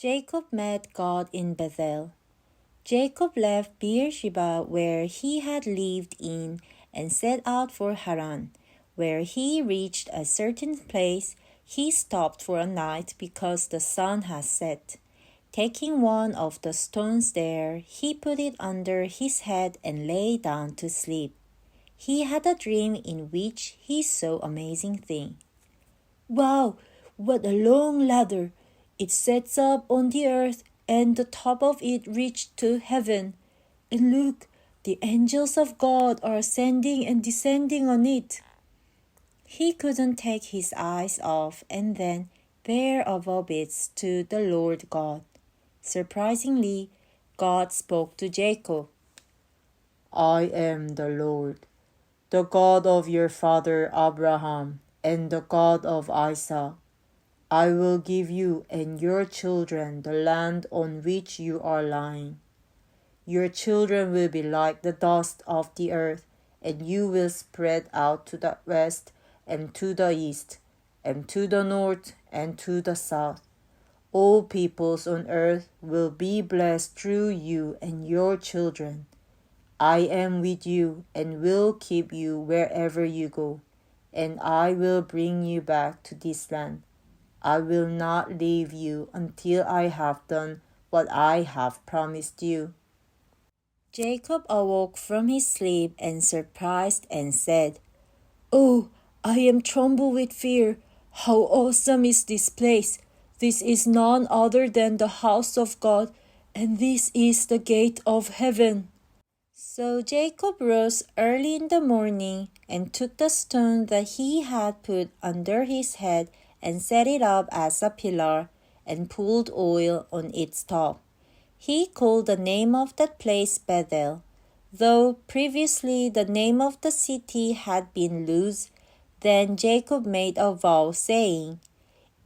Jacob met God in Bethel. Jacob left Beersheba, where he had lived in, and set out for Haran. Where he reached a certain place, he stopped for a night because the sun had set. Taking one of the stones there, he put it under his head and lay down to sleep. He had a dream in which he saw amazing thing. "Wow, what a long ladder! It sets up on the earth, and the top of it reached to heaven. And look, the angels of God are ascending and descending on it." He couldn't take his eyes off, and then there above it stood the Lord God. Surprisingly, God spoke to Jacob. "I am the Lord, the God of your father Abraham, and the God of Isaac. I will give you and your children the land on which you are lying. Your children will be like the dust of the earth, and you will spread out to the west and to the east, and to the north and to the south. All peoples on earth will be blessed through you and your children. I am with you and will keep you wherever you go, and I will bring you back to this land. I will not leave you until I have done what I have promised you." Jacob awoke from his sleep and surprised and said, "Oh, I am trembled with fear. How awesome is this place! This is none other than the house of God, and this is the gate of heaven." So Jacob rose early in the morning and took the stone that he had put under his head and set it up as a pillar, and poured oil on its top. He called the name of that place Bethel, though previously the name of the city had been Luz. Then Jacob made a vow, saying,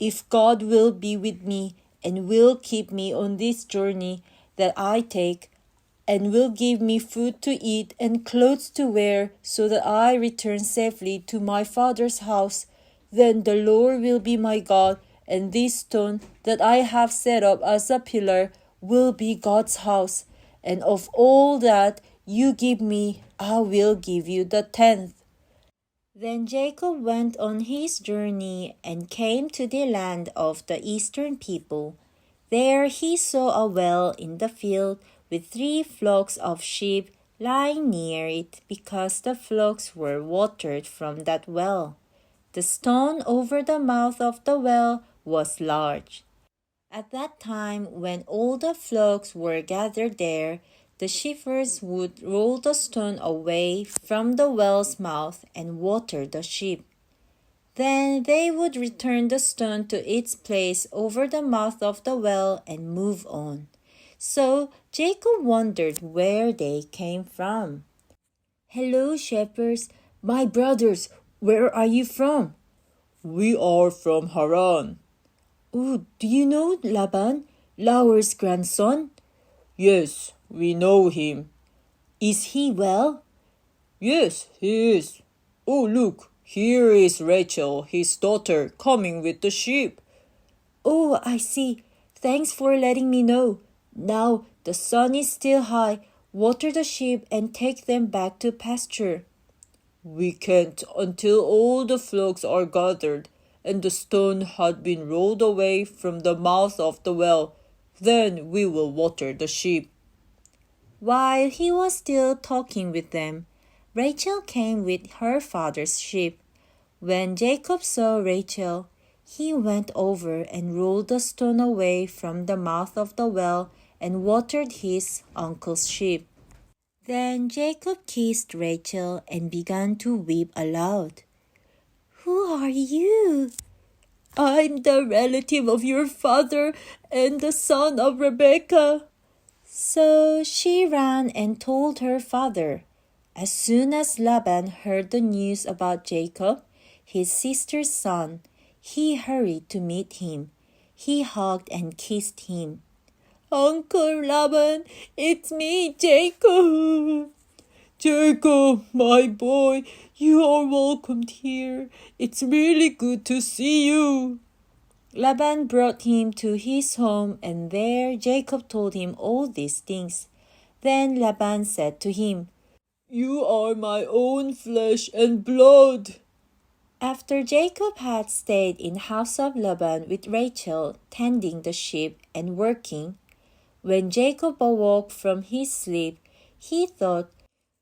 "If God will be with me and will keep me on this journey that I take, and will give me food to eat and clothes to wear, so that I return safely to my father's house, then the Lord will be my God, and this stone that I have set up as a pillar will be God's house. And of all that you give me, I will give you the tenth." Then Jacob went on his journey and came to the land of the eastern people. There he saw a well in the field with 3 flocks of sheep lying near it, because the flocks were watered from that well. The stone over the mouth of the well was large. At that time, when all the flocks were gathered there, the shepherds would roll the stone away from the well's mouth and water the sheep. Then they would return the stone to its place over the mouth of the well and move on. So Jacob wondered where they came from. "Hello, shepherds, my brothers, where are you from?" "We are from Haran." "Oh, do you know Laban, Laur's grandson?" "Yes, we know him." "Is he well?" "Yes, he is. Oh, look, here is Rachel, his daughter, coming with the sheep." "Oh, I see. Thanks for letting me know. Now the sun is still high. Water the sheep and take them back to pasture." "We can't until all the flocks are gathered and the stone had been rolled away from the mouth of the well. Then we will water the sheep." While he was still talking with them, Rachel came with her father's sheep. When Jacob saw Rachel, he went over and rolled the stone away from the mouth of the well and watered his uncle's sheep. Then Jacob kissed Rachel and began to weep aloud. "Who are you?" "I'm the relative of your father and the son of Rebekah." So she ran and told her father. As soon as Laban heard the news about Jacob, his sister's son, he hurried to meet him. He hugged and kissed him. "Uncle Laban, it's me, Jacob." "Jacob, my boy, you are welcomed here. It's really good to see you." Laban brought him to his home, and there Jacob told him all these things. Then Laban said to him, "You are my own flesh and blood." After Jacob had stayed in the house of Laban with Rachel, tending the sheep and working, when Jacob awoke from his sleep, he thought,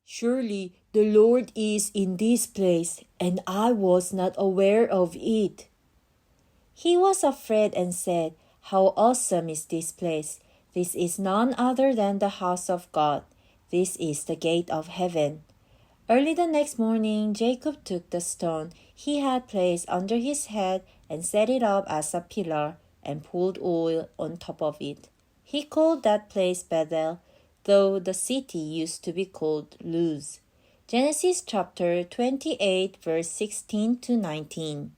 "Surely the Lord is in this place, and I was not aware of it." He was afraid and said, "How awesome is this place! This is none other than the house of God. This is the gate of heaven." Early the next morning, Jacob took the stone he had placed under his head and set it up as a pillar and poured oil on top of it. He called that place Bethel, though the city used to be called Luz. Genesis chapter 28, verse 16 to 19.